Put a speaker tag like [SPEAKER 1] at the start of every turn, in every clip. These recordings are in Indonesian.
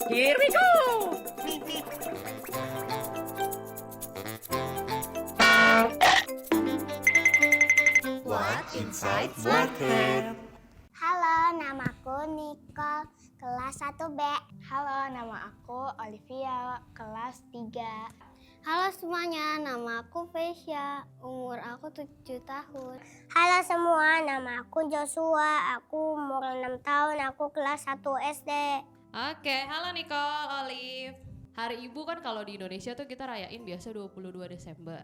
[SPEAKER 1] Here we go!
[SPEAKER 2] What inside Blackhead?
[SPEAKER 3] Halo, namaku Nicole, kelas 1B.
[SPEAKER 4] Halo, nama aku Olivia, kelas 3.
[SPEAKER 5] Halo semuanya, nama aku Vesya, umur aku 7 tahun.
[SPEAKER 3] Halo semua, nama aku Joshua, aku umur 6 tahun, aku kelas 1 SD.
[SPEAKER 6] Oke, halo Nicole, Olive. Hari Ibu kan kalau di Indonesia tuh kita rayain biasa 22 Desember.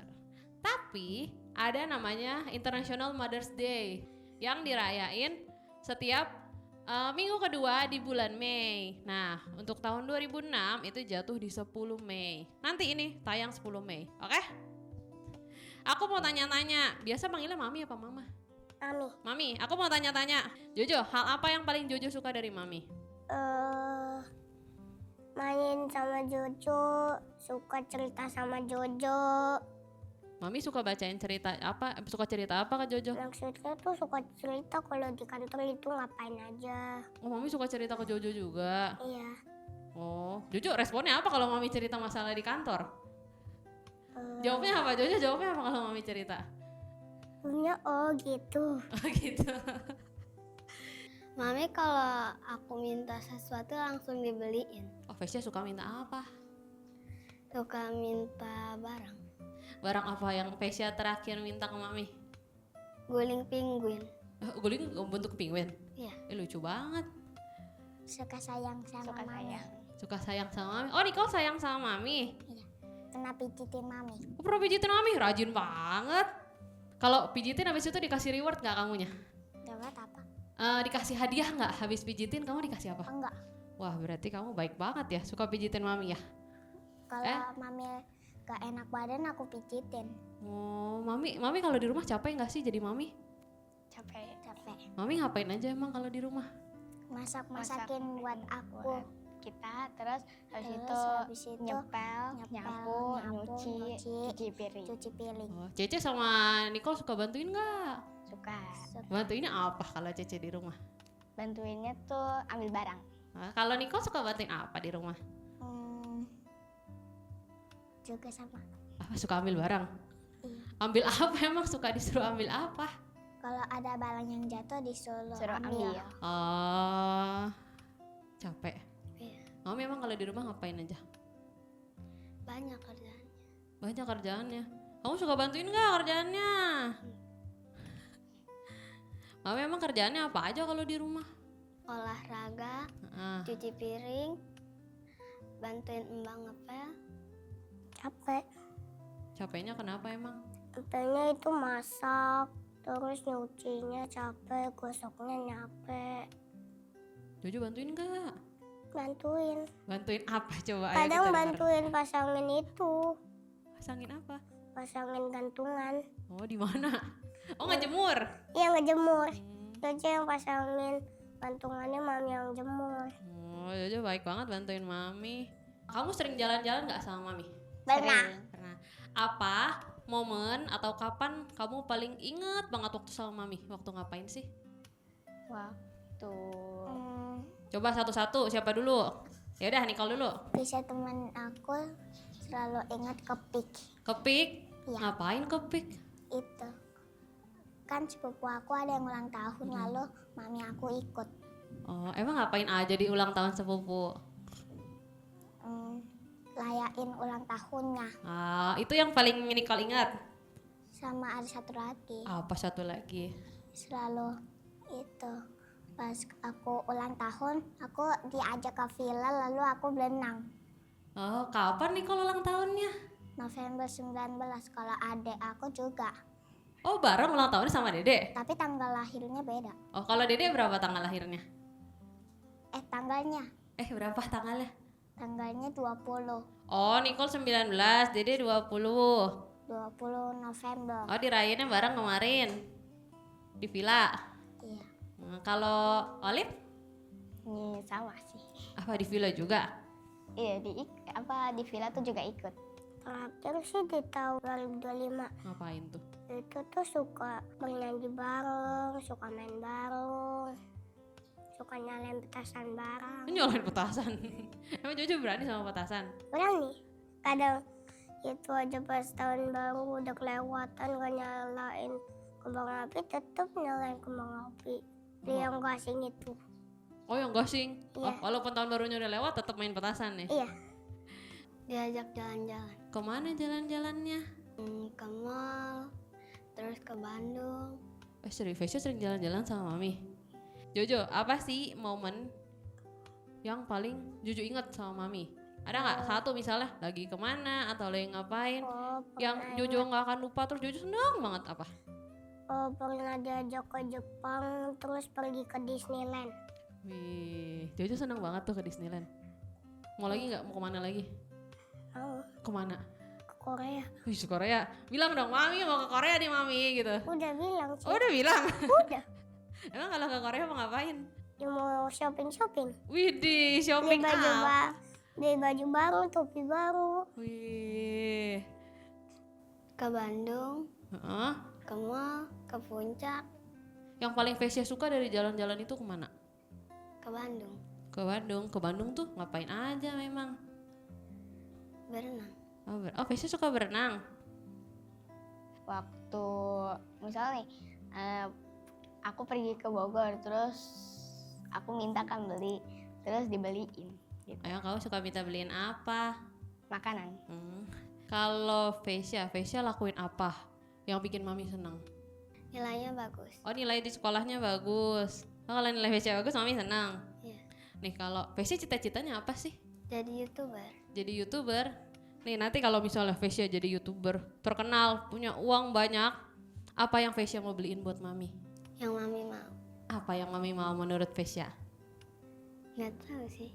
[SPEAKER 6] Tapi ada namanya International Mother's Day yang dirayain setiap minggu kedua di bulan Mei. Nah, untuk tahun 2006 itu jatuh di 10 Mei. Nanti ini tayang 10 Mei, oke? Aku mau tanya-tanya, biasa panggilnya Mami apa Mama?
[SPEAKER 3] Mami,
[SPEAKER 6] Mami, aku mau tanya-tanya. Jojo, hal apa yang paling Jojo suka dari Mami?
[SPEAKER 3] main sama Jojo, suka cerita sama Jojo.
[SPEAKER 6] Mami suka bacain cerita apa? Suka cerita apa ke Jojo?
[SPEAKER 3] Maksudnya tuh suka cerita kalau di kantor itu ngapain aja.
[SPEAKER 6] Oh, Mami suka cerita ke Jojo juga.
[SPEAKER 3] Iya.
[SPEAKER 6] Oh, Jojo responnya apa kalau Mami cerita masalah di kantor? Jawabnya apa? Jojo jawabnya apa kalau Mami cerita?
[SPEAKER 3] Punya oh gitu.
[SPEAKER 6] Oh gitu.
[SPEAKER 5] Mami kalau aku minta sesuatu langsung dibeliin.
[SPEAKER 6] Oh, Vesya suka minta apa?
[SPEAKER 5] Suka minta barang.
[SPEAKER 6] Barang apa yang Vesya terakhir minta ke Mami?
[SPEAKER 5] Guling penguin.
[SPEAKER 6] Guling bentuk penguin.
[SPEAKER 5] Iya.
[SPEAKER 6] Lucu banget.
[SPEAKER 3] Suka sayang sama
[SPEAKER 4] Suka
[SPEAKER 3] Mami.
[SPEAKER 4] sayang.
[SPEAKER 6] Suka sayang sama Mami. Oh, Nicole sayang sama Mami.
[SPEAKER 3] Iya. Kena pijitin Mami.
[SPEAKER 6] Aku pernah pijitin Mami, rajin banget. Kalau pijitin habis itu dikasih reward gak kamunya?
[SPEAKER 3] Dapat apa?
[SPEAKER 6] Dikasih hadiah nggak? Habis pijitin kamu dikasih apa?
[SPEAKER 3] Enggak.
[SPEAKER 6] Wah, berarti kamu baik banget ya, suka pijitin Mami ya?
[SPEAKER 3] Kalau Mami gak enak badan aku pijitin.
[SPEAKER 6] Oh, Mami kalau di rumah capek nggak sih jadi Mami?
[SPEAKER 4] Capek.
[SPEAKER 6] Mami ngapain aja emang kalau di rumah?
[SPEAKER 3] Masak-masakin buat aku.
[SPEAKER 4] Kita terus habis
[SPEAKER 3] Habis itu
[SPEAKER 4] nyepel, nyapu, nyuci piring.
[SPEAKER 3] cuci piring.
[SPEAKER 6] Oh, Cece sama Nicole suka bantuin nggak?
[SPEAKER 4] Suka.
[SPEAKER 6] Bantuinnya apa kalau Cece di rumah?
[SPEAKER 4] Bantuinnya tuh ambil barang.
[SPEAKER 6] Nah, kalau Nicole suka bantuin apa di rumah?
[SPEAKER 3] Juga sama.
[SPEAKER 6] Apa suka ambil barang?
[SPEAKER 3] Iya.
[SPEAKER 6] Ambil apa emang suka disuruh ambil apa?
[SPEAKER 3] Kalau ada barang yang jatuh disuruh
[SPEAKER 4] Suruh
[SPEAKER 3] ambil.
[SPEAKER 4] ambil.
[SPEAKER 6] Oh, capek.
[SPEAKER 5] Iya.
[SPEAKER 6] Mami emang kalau di rumah ngapain aja?
[SPEAKER 5] Banyak kerjaan.
[SPEAKER 6] Banyak kerjaannya. Kamu suka bantuin nggak kerjaannya? Mami emang kerjaannya apa aja kalau di rumah?
[SPEAKER 5] Olahraga,
[SPEAKER 6] Ah,
[SPEAKER 5] cuci piring, bantuin embang ngepel.
[SPEAKER 3] Capek.
[SPEAKER 6] capeknya kenapa emang?
[SPEAKER 3] Capeknya itu masak, terus nyucinya capek, gosoknya nyampe.
[SPEAKER 6] Jojo bantuin nggak?
[SPEAKER 3] Bantuin.
[SPEAKER 6] Bantuin apa coba? Ayo
[SPEAKER 3] Kadang
[SPEAKER 6] kita denger.
[SPEAKER 3] bantuin pasangin itu,
[SPEAKER 6] Pasangin apa?
[SPEAKER 3] pasangin gantungan.
[SPEAKER 6] Oh, di mana? Oh, ngejemur.
[SPEAKER 3] Iya ngejemur. Jojo yang pasangin gantungannya, Mami yang jemur.
[SPEAKER 6] Oh, Jojo baik banget bantuin Mami. Kamu sering jalan-jalan nggak sama Mami?
[SPEAKER 3] Pernah.
[SPEAKER 6] Pernah. Apa momen atau kapan kamu paling inget banget waktu sama Mami? Waktu ngapain sih?
[SPEAKER 4] Waktu
[SPEAKER 6] Coba satu-satu, siapa dulu? Ya udah, Nicole dulu.
[SPEAKER 3] Bisa teman aku selalu ingat kepik
[SPEAKER 6] Kepik?
[SPEAKER 3] Iya.
[SPEAKER 6] Ngapain kepik?
[SPEAKER 3] itu. Kan sepupu aku ada yang ulang tahun, lalu Mami aku ikut.
[SPEAKER 6] Oh, emang ngapain aja di ulang tahun sepupu?
[SPEAKER 3] Layain ulang tahunnya.
[SPEAKER 6] Ah, itu yang paling Nicole ingat.
[SPEAKER 3] Sama ada satu lagi,
[SPEAKER 6] Apa satu lagi?
[SPEAKER 3] selalu itu pas aku ulang tahun, aku diajak ke villa lalu aku berenang.
[SPEAKER 6] Oh, kapan Nicole ulang tahunnya?
[SPEAKER 3] November 19, kalau adek aku juga,
[SPEAKER 6] Oh, bareng ulang tahunnya sama Dede?
[SPEAKER 3] tapi tanggal lahirnya beda.
[SPEAKER 6] Oh, kalau Dede berapa tanggal lahirnya?
[SPEAKER 3] Tanggalnya
[SPEAKER 6] Berapa tanggalnya?
[SPEAKER 3] tanggalnya 20
[SPEAKER 6] Oh, Nicole 19, Dede 20.
[SPEAKER 3] 20 November.
[SPEAKER 6] Oh, dirayainnya bareng kemarin di villa.
[SPEAKER 3] Iya.
[SPEAKER 6] Kalau Olive
[SPEAKER 4] ini sama sih.
[SPEAKER 6] apa di villa juga?
[SPEAKER 4] Iya di villa tuh juga ikut.
[SPEAKER 3] Terakhir sih di tahun 2025
[SPEAKER 6] Ngapain tuh?
[SPEAKER 3] itu tuh suka bernyanyi bareng, suka main bareng, suka nyalain petasan barang.
[SPEAKER 6] Nyalain petasan. Emang Jojo berani sama petasan?
[SPEAKER 3] Berani. Kadang itu aja pas tahun baru udah kelewatan gak nyalain kembang api, tetep nyalain kembang api. Dia yang gasing itu.
[SPEAKER 6] Oh yang gasing?
[SPEAKER 3] Iya.
[SPEAKER 6] Oh, walaupun tahun barunya udah lewat tetap main petasan nih?
[SPEAKER 3] Iya.
[SPEAKER 5] Diajak jalan-jalan.
[SPEAKER 6] Kemana jalan-jalannya?
[SPEAKER 5] Ke mall, terus ke Bandung.
[SPEAKER 6] Fasya sering jalan-jalan sama Mami. Jojo, apa sih momen yang paling Jojo inget sama Mami? Ada nggak satu misalnya lagi kemana atau lagi ngapain yang Jojo nggak akan lupa terus Jojo seneng banget apa?
[SPEAKER 3] Pernah diajak ke Jepang terus pergi ke Disneyland.
[SPEAKER 6] Wih, Jojo seneng banget tuh ke Disneyland. Mau lagi nggak? Mau kemana lagi?
[SPEAKER 3] Mau
[SPEAKER 6] Kemana?
[SPEAKER 3] ke Korea.
[SPEAKER 6] Wih, ke Korea. Bilang dong, Mami mau ke Korea nih Mami gitu.
[SPEAKER 3] Udah bilang sih.
[SPEAKER 6] Oh udah bilang?
[SPEAKER 3] Udah.
[SPEAKER 6] Emang kalau ke Korea mau ngapain?
[SPEAKER 3] Ya mau shopping.
[SPEAKER 6] Widih,
[SPEAKER 3] Beli
[SPEAKER 6] shopping
[SPEAKER 3] baju
[SPEAKER 6] apa?
[SPEAKER 3] beli baju baru, topi baru.
[SPEAKER 6] Wih.
[SPEAKER 5] Ke Bandung,
[SPEAKER 6] Heeh.
[SPEAKER 5] ke mall, ke puncak,
[SPEAKER 6] Yang paling Fasya suka dari jalan-jalan itu kemana?
[SPEAKER 5] ke Bandung,
[SPEAKER 6] Ke Bandung. Ke Bandung tuh ngapain aja memang?
[SPEAKER 5] berenang.
[SPEAKER 6] Oh, Fasya suka berenang.
[SPEAKER 4] Waktu misalnya nih, aku pergi ke Bogor, terus aku mintakan beli, terus dibeliin. Gitu.
[SPEAKER 6] Ayo, kamu suka minta beliin apa?
[SPEAKER 4] Makanan.
[SPEAKER 6] Kalau Fasya lakuin apa yang bikin Mami senang?
[SPEAKER 5] Nilainya bagus.
[SPEAKER 6] Oh, nilai di sekolahnya bagus. Oh, kalau nilai Fasya bagus, Mami senang.
[SPEAKER 5] Iya.
[SPEAKER 6] Nih, kalau Fasya cita-citanya apa sih?
[SPEAKER 5] Jadi YouTuber.
[SPEAKER 6] Jadi YouTuber. Nih, nanti kalau misalnya Fasya jadi YouTuber, terkenal, punya uang banyak, apa yang Fasya mau beliin buat Mami?
[SPEAKER 5] Yang Mami mau.
[SPEAKER 6] Apa yang Mami mau menurut Fasya?
[SPEAKER 5] Nggak tahu sih.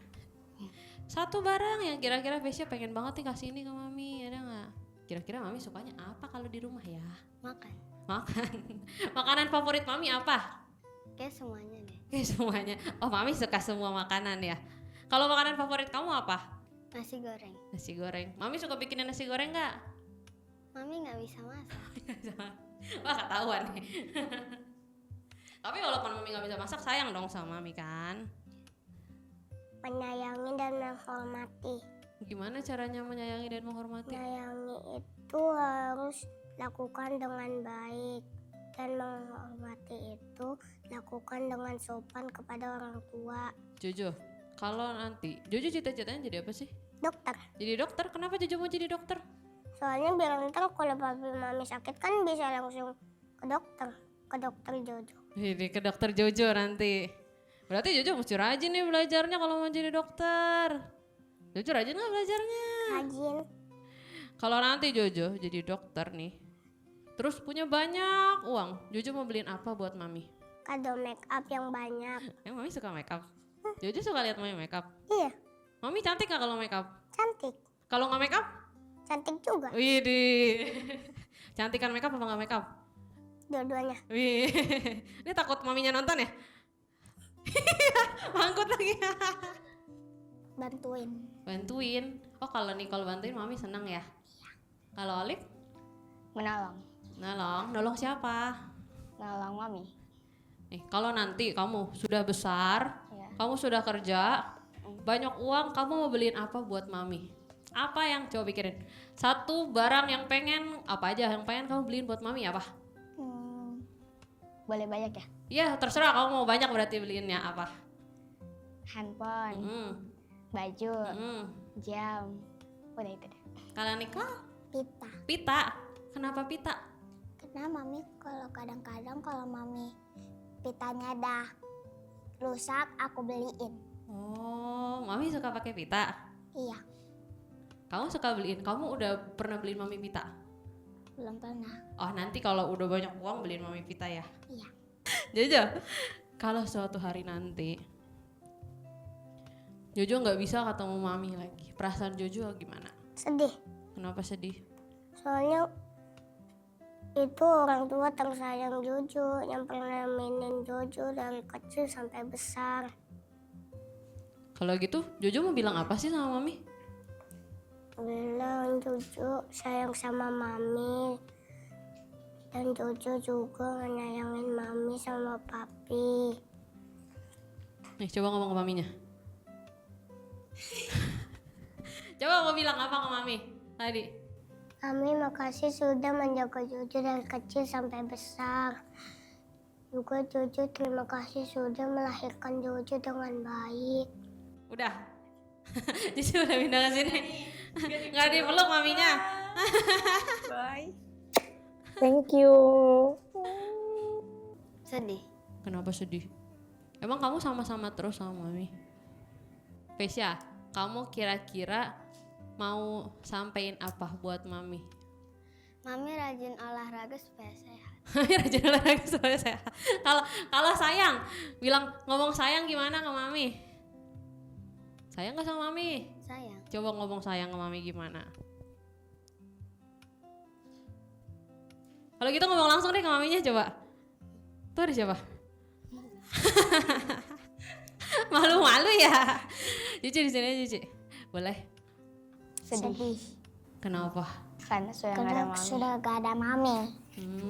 [SPEAKER 6] Satu barang yang kira-kira Fasya pengen banget nih kasih ini ke Mami, ada nggak? Kira-kira Mami sukanya apa kalau di rumah ya?
[SPEAKER 5] Makan.
[SPEAKER 6] Makan. Makanan favorit Mami apa?
[SPEAKER 5] Kayak semuanya deh.
[SPEAKER 6] Semuanya. Oh, Mami suka semua makanan ya. Kalau makanan favorit kamu apa?
[SPEAKER 5] Nasi goreng.
[SPEAKER 6] Nasi goreng. Mami suka bikinin nasi goreng nggak?
[SPEAKER 5] Mami nggak bisa masak.
[SPEAKER 6] Wah, ketahuan nih. Tapi walaupun Mami nggak bisa masak, sayang dong sama Mami kan?
[SPEAKER 3] Menyayangi dan menghormati.
[SPEAKER 6] Gimana caranya menyayangi dan menghormati?
[SPEAKER 3] Menyayangi itu harus lakukan dengan baik, dan menghormati itu lakukan dengan sopan kepada orang tua.
[SPEAKER 6] Jojo, kalau nanti Jojo cita-citanya jadi apa sih?
[SPEAKER 3] Dokter.
[SPEAKER 6] Jadi dokter. Kenapa Jojo mau jadi dokter?
[SPEAKER 3] Soalnya biar ntar kalau papi mami sakit kan bisa langsung ke dokter Jojo.
[SPEAKER 6] Ini ke dokter Jojo nanti. Berarti Jojo mesti rajin nih belajarnya kalau mau jadi dokter. Jojo rajin nggak belajarnya?
[SPEAKER 3] Rajin.
[SPEAKER 6] Kalau nanti Jojo jadi dokter nih, terus punya banyak uang, Jojo mau beliin apa buat Mami?
[SPEAKER 3] Kado make up yang banyak.
[SPEAKER 6] Mami suka make up? Jojo suka lihat Mami make up?
[SPEAKER 3] Iya,
[SPEAKER 6] Mami cantik nggak kalau make up?
[SPEAKER 3] cantik.
[SPEAKER 6] Kalau nggak make up?
[SPEAKER 3] Cantik juga.
[SPEAKER 6] Widih. Cantikan make up apa nggak make up?
[SPEAKER 3] Dua-duanya.
[SPEAKER 6] Wih, ini takut maminya nonton ya? Mangkut lagi. Bantuin. Oh, kalau Nicole bantuin Mami seneng ya? Kalau Olive?
[SPEAKER 4] Menolong.
[SPEAKER 6] Nolong siapa?
[SPEAKER 4] Menolong Mami.
[SPEAKER 6] Nih, kalau nanti kamu sudah besar,
[SPEAKER 4] Ya.
[SPEAKER 6] kamu sudah kerja, banyak uang, kamu mau beliin apa buat Mami? Apa yang coba pikirin? Satu barang yang pengen, apa aja yang pengen kamu beliin buat Mami apa?
[SPEAKER 4] Boleh banyak ya?
[SPEAKER 6] Iya, terserah kamu mau banyak berarti beliinnya apa?
[SPEAKER 4] Handphone, baju, jam. Udah itu deh.
[SPEAKER 6] Kalau Nicole?
[SPEAKER 3] Pita.
[SPEAKER 6] Pita. Kenapa pita?
[SPEAKER 3] Karena mami kadang-kadang kalau mami pitanya dah rusak aku beliin.
[SPEAKER 6] Oh, Mami suka pakai pita.
[SPEAKER 3] Iya,
[SPEAKER 6] Kamu suka beliin? Kamu udah pernah beliin Mami pita?
[SPEAKER 3] belum pernah.
[SPEAKER 6] Oh, nanti kalau udah banyak uang beliin Mami pita ya?
[SPEAKER 3] Iya.
[SPEAKER 6] Jojo, kalau suatu hari nanti Jojo nggak bisa ketemu Mami lagi, perasaan Jojo gimana?
[SPEAKER 3] Sedih.
[SPEAKER 6] Kenapa sedih?
[SPEAKER 3] Soalnya itu orang tua tersayang Jojo yang pernah nemenin Jojo dari kecil sampai besar.
[SPEAKER 6] Kalau gitu, Jojo mau bilang apa sih sama Mami?
[SPEAKER 3] Bilang Jojo sayang sama mami, dan Jojo juga nyayangin mami sama papi.
[SPEAKER 6] Nih coba ngomong ke maminya. Coba mau bilang apa ke mami tadi?
[SPEAKER 3] Mami, makasih sudah menjaga Jojo dari kecil sampai besar. Juga Jojo terima kasih sudah melahirkan Jojo dengan baik.
[SPEAKER 6] Udah. Cici udah pindah ke sini. Nggak dipeluk maminya.
[SPEAKER 2] Bye.
[SPEAKER 1] Thank you.
[SPEAKER 5] Sedih.
[SPEAKER 6] Kenapa sedih? Emang kamu sama-sama terus sama mami? Vesya, kamu kira-kira mau sampein apa buat mami?
[SPEAKER 5] Mami rajin olahraga supaya sehat.
[SPEAKER 6] Mami rajin olahraga supaya sehat. Kalau sayang, bilang ngomong sayang gimana ke mami? Sayang gak sama mami?
[SPEAKER 5] Sayang.
[SPEAKER 6] Coba ngomong sayang ke mami gimana? Kalau gitu ngomong langsung deh ke maminya coba. Tuh ada siapa? Malu-malu ya. Cici di sini aja, Cici. Boleh?
[SPEAKER 5] Sedih.
[SPEAKER 6] Kenapa?
[SPEAKER 4] Karena sudah nggak ada
[SPEAKER 3] Karena
[SPEAKER 4] mami.
[SPEAKER 3] sudah gak ada mami.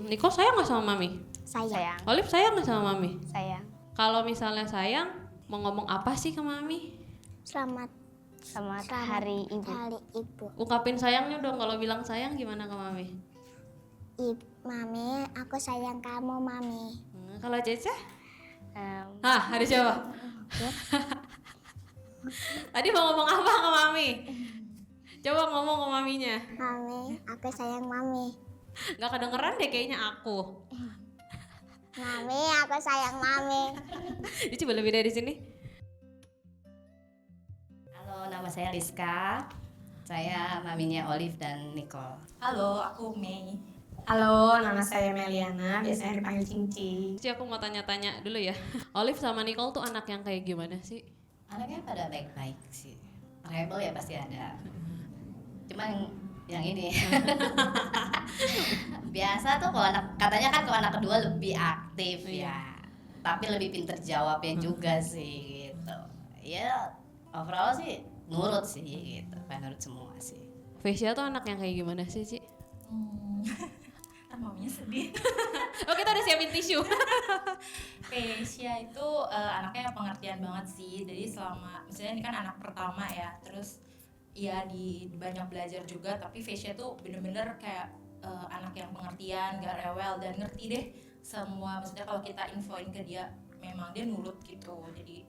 [SPEAKER 6] Nicole sayang gak sama mami?
[SPEAKER 3] Sayang.
[SPEAKER 6] Olive sayang gak sama mami?
[SPEAKER 4] Sayang.
[SPEAKER 6] Kalau misalnya sayang, mau ngomong apa sih ke mami?
[SPEAKER 3] Selamat
[SPEAKER 4] Selamat hari ibu.
[SPEAKER 3] hari ibu.
[SPEAKER 6] Ungkapin sayangnya dong, kalau bilang sayang gimana ke mami?
[SPEAKER 3] Mami, aku sayang kamu, Mami.
[SPEAKER 6] Kalau Cece?
[SPEAKER 4] Em,
[SPEAKER 6] Hah, ada siapa? Tadi mau ngomong apa ke mami? Coba ngomong ke maminya.
[SPEAKER 3] Mami, aku sayang Mami.
[SPEAKER 6] Gak kedengeran deh kayaknya aku.
[SPEAKER 3] Mami, aku sayang Mami.
[SPEAKER 6] Cici boleh beda di sini?
[SPEAKER 2] Halo, nama saya Rizka. Saya maminya Olive dan Nicole.
[SPEAKER 7] Halo, aku Mei. Halo, nama saya Meliana, biasanya dipanggil Cici.
[SPEAKER 6] Cici aku mau tanya-tanya dulu ya. Olive sama Nicole tuh anak yang kayak gimana sih?
[SPEAKER 2] Anaknya pada baik-baik sih. Rebel ya pasti ada. Cuman yang ini. Biasa tuh kalau anak, katanya kan kalau anak kedua lebih aktif ya. Tapi lebih pinter jawabnya juga sih gitu. Ya, overall sih nurut sih gitu. Nurut semua sih.
[SPEAKER 6] Vesya tuh anak yang kayak gimana sih, Ci?
[SPEAKER 7] Kan maminya sedih.
[SPEAKER 6] Oh, kita udah siapin tisu.
[SPEAKER 7] Vesya itu anaknya pengertian banget sih. Jadi selama, misalnya ini kan anak pertama ya, terus ya di banyak belajar juga. Tapi Vesya tuh bener-bener kayak anak yang pengertian, gak rewel dan ngerti deh semua. Maksudnya kalau kita infoin ke dia, memang dia nurut gitu. Jadi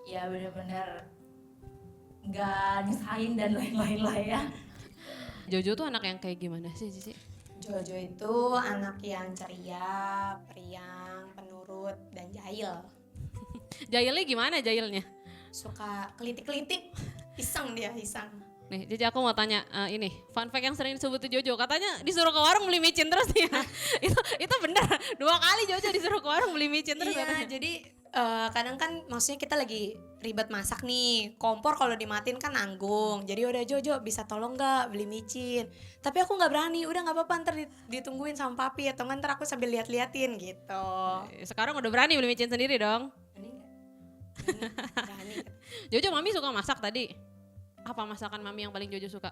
[SPEAKER 7] ya bener-bener gak nyusahin dan lain-lain lah ya.
[SPEAKER 6] Jojo tuh anak yang kayak gimana sih, Cici?
[SPEAKER 7] Jojo itu anak yang ceria, periang, penurut, dan jahil.
[SPEAKER 6] Jahilnya gimana jahilnya?
[SPEAKER 7] Suka kelitik-kelitik, iseng dia, iseng.
[SPEAKER 6] Nih, Cici aku mau tanya ini, fun fact yang sering disebut tuh Jojo, katanya disuruh ke warung beli micin terus nih ya. itu bener, 2 kali Jojo disuruh ke warung beli micin terus katanya.
[SPEAKER 7] Iya, jadi kadang kan maksudnya kita lagi ribet masak nih, kompor kalau dimatiin kan nanggung. Jadi udah Jojo bisa tolong nggak beli micin. Tapi aku nggak berani, udah nggak apa-apa ntar ditungguin sama papi atau ntar aku sambil lihat-liatin gitu.
[SPEAKER 6] Sekarang udah berani beli micin sendiri dong.
[SPEAKER 7] Berani nggak? Berani.
[SPEAKER 6] Jojo, mami suka masak tadi. Apa masakan mami yang paling Jojo suka?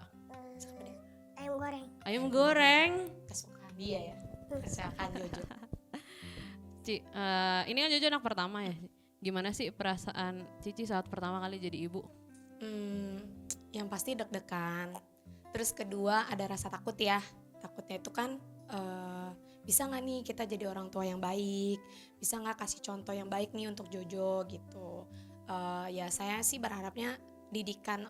[SPEAKER 3] Ayam goreng.
[SPEAKER 6] Ayam goreng.
[SPEAKER 7] Kesukaan dia ya, kesukaan Jojo.
[SPEAKER 6] Ci, ini kan Jojo anak pertama ya. Gimana sih perasaan Cici saat pertama kali jadi ibu?
[SPEAKER 7] Yang pasti deg-degan. Terus kedua ada rasa takut ya. Takutnya itu kan bisa nggak nih kita jadi orang tua yang baik, bisa nggak kasih contoh yang baik nih untuk Jojo gitu. Ya saya sih berharapnya didikan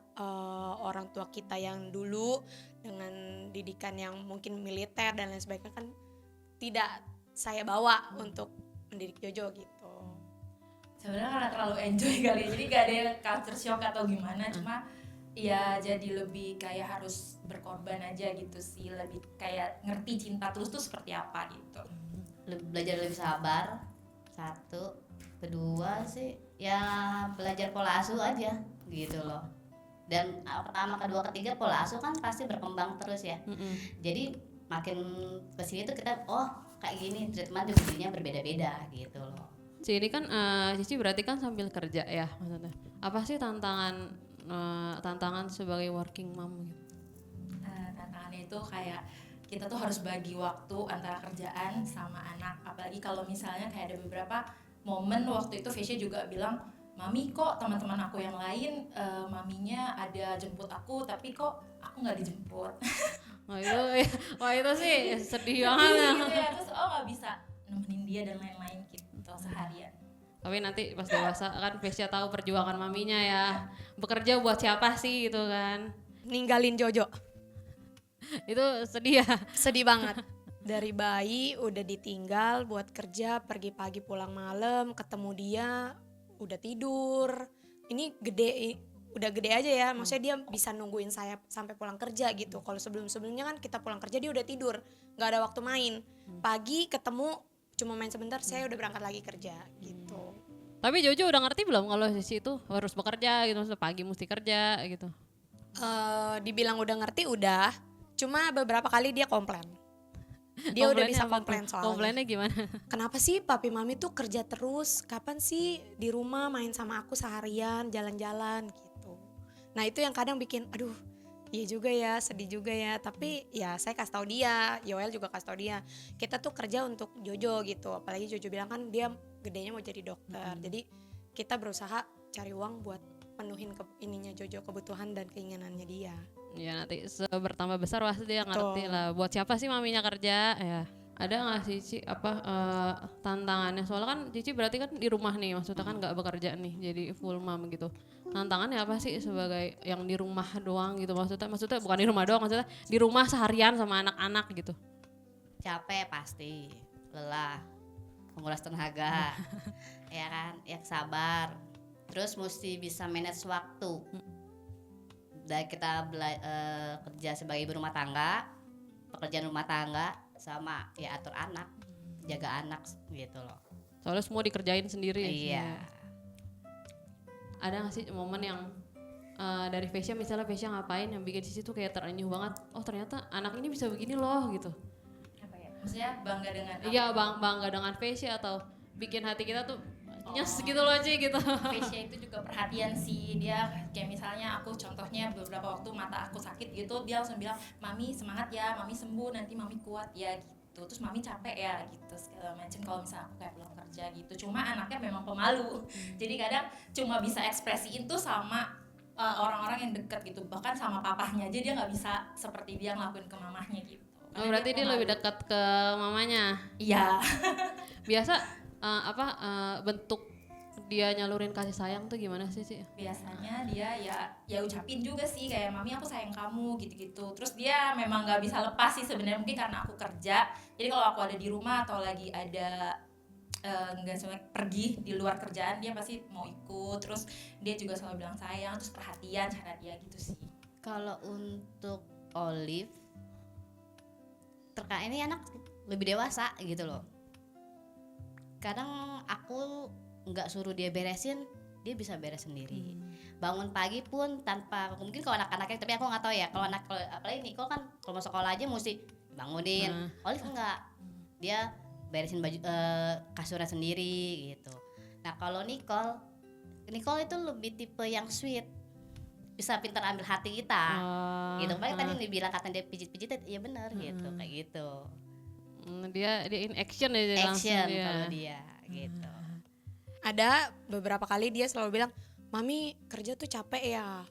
[SPEAKER 7] orang tua kita yang dulu dengan didikan yang mungkin militer dan lain sebagainya kan tidak saya bawa untuk mendidik Jojo gitu.
[SPEAKER 8] Sebenarnya karena terlalu enjoy kali ya, jadi gak ada yang culture shock atau gimana, cuma ya jadi lebih kayak harus berkorban aja gitu sih, lebih kayak ngerti cinta tulus tuh seperti apa gitu.
[SPEAKER 2] Belajar lebih sabar, satu. Kedua sih ya belajar pola asuh aja gitu loh. Dan pertama, kedua, ketiga pola asuh kan pasti berkembang terus ya. Jadi makin kesini tuh kita kayak gini treatment juga berbeda-beda gitu loh.
[SPEAKER 6] Ci, ini kan Cici berarti kan sambil kerja ya maksudnya. Apa sih tantangan sebagai working mom gitu?
[SPEAKER 8] Tantangannya itu kayak kita tuh harus bagi waktu antara kerjaan sama anak. Apalagi kalau misalnya kayak ada beberapa momen waktu itu Vesya juga bilang mami kok teman-teman aku yang lain maminya ada jemput aku tapi kok aku nggak dijemput.
[SPEAKER 6] Wah itu sih sedih banget ya.
[SPEAKER 8] Gitu ya, terus nggak bisa nemenin dia dan lain-lain gitu seharian.
[SPEAKER 6] Tapi nanti pas dewasa kan Vesya tahu perjuangan maminya ya, bekerja buat siapa sih gitu kan.
[SPEAKER 7] Ninggalin Jojo.
[SPEAKER 6] Itu sedih ya.
[SPEAKER 7] Sedih banget. Dari bayi udah ditinggal buat kerja, pergi pagi pulang malam, ketemu dia udah tidur. Ini udah gede aja ya, maksudnya dia bisa nungguin saya sampai pulang kerja gitu. Kalau sebelumnya kan kita pulang kerja dia udah tidur, nggak ada waktu main. Pagi ketemu cuma main sebentar, saya udah berangkat lagi kerja gitu.
[SPEAKER 6] Tapi Jojo udah ngerti belum kalau sisi itu harus bekerja gitu, maksudnya pagi mesti kerja gitu.
[SPEAKER 7] Dibilang udah ngerti udah, cuma beberapa kali dia komplain. Dia udah bisa komplain soalnya.
[SPEAKER 6] Komplainnya gimana?
[SPEAKER 7] Kenapa sih papi mami tuh kerja terus? Kapan sih di rumah main sama aku seharian, jalan-jalan gitu. Nah itu yang kadang bikin, aduh iya juga ya, sedih juga ya. Tapi ya saya kasih tau dia, Yoel juga kasih tau dia. Kita tuh kerja untuk Jojo gitu. Apalagi Jojo bilang kan dia gedenya mau jadi dokter. Jadi kita berusaha cari uang buat penuhin ininya Jojo, kebutuhan dan keinginannya dia.
[SPEAKER 6] Ya nanti bertambah besar pasti dia ngerti lah buat siapa sih maminya kerja ya. Ada nggak sih Cici tantangannya? Soalnya kan Cici berarti kan di rumah nih, maksudnya kan nggak bekerja nih, jadi full mom gitu. Tantangannya apa sih sebagai yang di rumah doang gitu? Maksudnya bukan di rumah doang, maksudnya di rumah seharian sama anak-anak gitu.
[SPEAKER 2] Capek pasti, lelah, menguras tenaga, ya kan, ya sabar. Terus mesti bisa manage waktu. Dan kita kerja sebagai ibu rumah tangga, pekerjaan rumah tangga, sama ya atur anak, jaga anak gitu loh.
[SPEAKER 6] Soalnya semua dikerjain sendiri.
[SPEAKER 2] Iya.
[SPEAKER 6] Ada nggak sih momen yang dari Vesya, misalnya Vesya ngapain yang bikin Cici tuh kayak terenyuh banget, oh ternyata anak ini bisa begini loh gitu.
[SPEAKER 8] Apa ya? Maksudnya bangga dengan
[SPEAKER 6] Iya bangga dengan Vesya atau bikin hati kita tuh nyes gitu loh Ci gitu.
[SPEAKER 8] Vesya itu juga perhatian sih, dia kayak misalnya aku contohnya beberapa waktu mata aku sakit gitu, dia langsung bilang mami semangat ya, mami sembuh, nanti mami kuat ya gitu, terus mami capek ya gitu segala macam kalau misalnya aku kayak pulang kerja gitu. Cuma anaknya memang pemalu, jadi kadang cuma bisa ekspresiin tuh sama orang-orang yang dekat gitu, bahkan sama papahnya aja dia nggak bisa seperti dia ngelakuin ke mamahnya gitu.
[SPEAKER 6] Oh, berarti dia lebih dekat ke mamanya.
[SPEAKER 8] Iya.
[SPEAKER 6] Biasa bentuk dia nyalurin kasih sayang tuh gimana sih Ci?
[SPEAKER 8] Biasanya dia ya ucapin juga sih kayak mami aku sayang kamu gitu-gitu. Terus dia memang nggak bisa lepas sih sebenarnya, mungkin karena aku kerja. Jadi kalau aku ada di rumah atau lagi ada nggak sampai pergi di luar kerjaan, dia pasti mau ikut. Terus dia juga selalu bilang sayang, terus perhatian cara dia gitu sih.
[SPEAKER 2] Kalau untuk Olive, terkait ini anak lebih dewasa gitu loh. Kadang aku nggak suruh dia beresin, dia bisa beres sendiri. Bangun pagi pun tanpa, mungkin kalau anak-anaknya, tapi aku nggak tahu ya. Kalau apalagi Nicole kan kalau mau sekolah aja mesti bangunin. Olive enggak, dia beresin baju kasurnya sendiri gitu. Nah kalau Nicole itu lebih tipe yang sweet, bisa pintar ambil hati kita. Gitu. Paling tadi dibilang kata dia pijit-pijit, iya benar gitu, kayak gitu.
[SPEAKER 6] Dia in action ya
[SPEAKER 2] Action kalau dia gitu.
[SPEAKER 7] Ada beberapa kali dia selalu bilang, mami kerja tuh capek ya,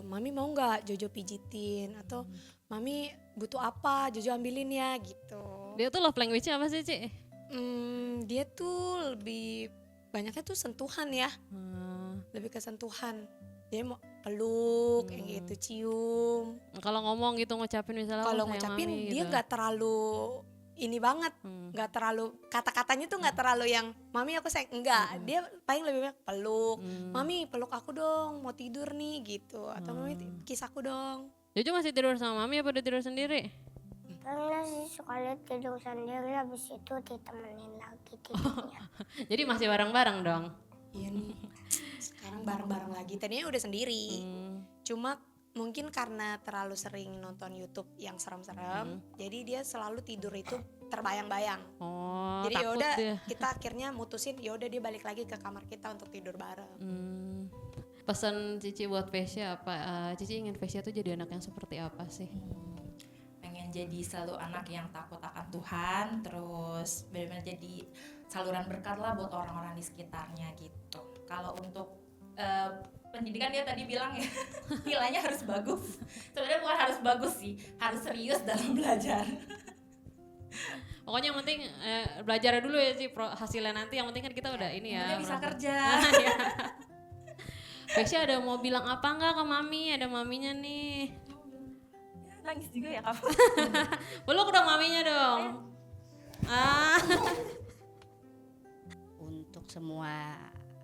[SPEAKER 7] mami mau nggak Jojo pijitin, atau mami butuh apa Jojo ambilin ya gitu.
[SPEAKER 6] Dia tuh love language-nya apa sih Ci?
[SPEAKER 7] Dia tuh lebih banyaknya tuh sentuhan ya, lebih ke sentuhan. Dia mau peluk, yang gitu, cium.
[SPEAKER 6] Kalau ngomong gitu ngucapin misalnya
[SPEAKER 7] Kalau
[SPEAKER 6] sayang
[SPEAKER 7] ngucapin
[SPEAKER 6] mami,
[SPEAKER 7] dia
[SPEAKER 6] gitu.
[SPEAKER 7] nggak terlalu ini banget, nggak terlalu kata-katanya tuh nggak terlalu yang mami aku sayang, enggak. Dia paling lebih banyak peluk, mami peluk aku dong, mau tidur nih gitu, atau mami kiss aku dong.
[SPEAKER 6] Jojo masih tidur sama mami apa udah tidur sendiri?
[SPEAKER 3] Pernah sih sekali tidur sendiri, habis itu ditemenin lagi tidurnya.
[SPEAKER 6] Jadi masih bareng-bareng dong.
[SPEAKER 7] Iya nih, sekarang bareng-bareng lagi. Tadinya udah sendiri, cuma mungkin karena terlalu sering nonton YouTube yang serem-serem, jadi dia selalu tidur itu terbayang-bayang.
[SPEAKER 6] Oh,
[SPEAKER 7] Jadi
[SPEAKER 6] takut
[SPEAKER 7] yaudah
[SPEAKER 6] dia.
[SPEAKER 7] kita akhirnya mutusin yaudah dia balik lagi ke kamar kita untuk tidur bareng.
[SPEAKER 6] Pesan Cici buat Vesya apa? Cici ingin Vesya tuh jadi anak yang seperti apa sih?
[SPEAKER 8] Pengen jadi selalu anak yang takut akan Tuhan, terus benar-benar jadi saluran berkat lah buat orang-orang di sekitarnya gitu. Kalau untuk pendidikan dia tadi bilang ya nilainya harus bagus. Sebenarnya bukan harus bagus sih, harus serius dalam belajar.
[SPEAKER 6] Pokoknya yang penting belajar dulu ya sih, hasilnya nanti yang penting kan kita udah ini ya.
[SPEAKER 8] Dia bisa kerja.
[SPEAKER 6] Iya. Fesya ada mau bilang apa enggak ke mami? Ada maminya nih.
[SPEAKER 8] Nangis juga ya kamu.
[SPEAKER 6] Peluk dong maminya dong.
[SPEAKER 2] Untuk semua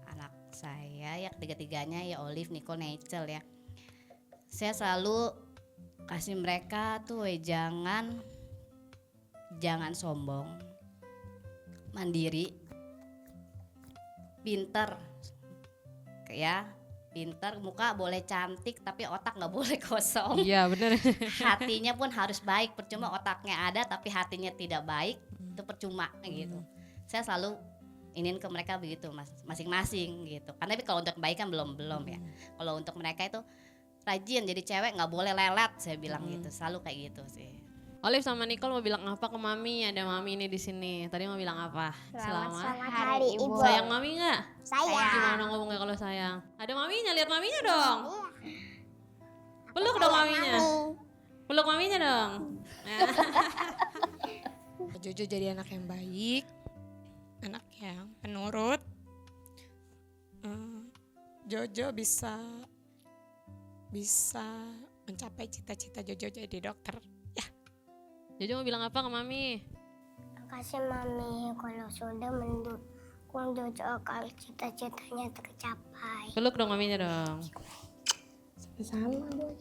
[SPEAKER 2] anak saya ya ketiga-tiganya ya Olive, Nicole, Nigel ya. Saya selalu kasih mereka tuh jangan sombong, mandiri, pinter, ya pinter, muka boleh cantik tapi otak nggak boleh kosong.
[SPEAKER 6] Iya bener.
[SPEAKER 2] Hatinya pun harus baik, percuma otaknya ada tapi hatinya tidak baik, itu percuma gitu. Saya selalu inin ke mereka begitu masing-masing gitu. Karena tapi kalau untuk kebaikan belum ya. Kalau untuk mereka itu rajin jadi cewek, nggak boleh lelet, saya bilang gitu, selalu kayak gitu sih.
[SPEAKER 6] Olive sama Nicole mau bilang apa ke mami? Ada mami ini di sini. Tadi mau bilang apa?
[SPEAKER 3] Selamat Hari Ibu.
[SPEAKER 6] Sayang mami nggak?
[SPEAKER 3] Sayang.
[SPEAKER 6] Gimana ngomongnya kalau sayang? Ada maminya, lihat maminya dong. Peluk dong maminya. Peluk maminya dong.
[SPEAKER 7] Jojo jadi anak yang baik, anak yang penurut. Jojo bisa mencapai cita-cita Jojo jadi dokter.
[SPEAKER 6] Jojo mau bilang apa ke mami?
[SPEAKER 3] Makasih Mami, kalau sudah mendukung Jojo akan cita-citanya tercapai.
[SPEAKER 6] Peluk dong maminya dong.
[SPEAKER 1] Sama Boy.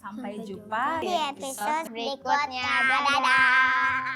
[SPEAKER 8] Sampai jumpa
[SPEAKER 3] Di episode berikutnya. Dadah.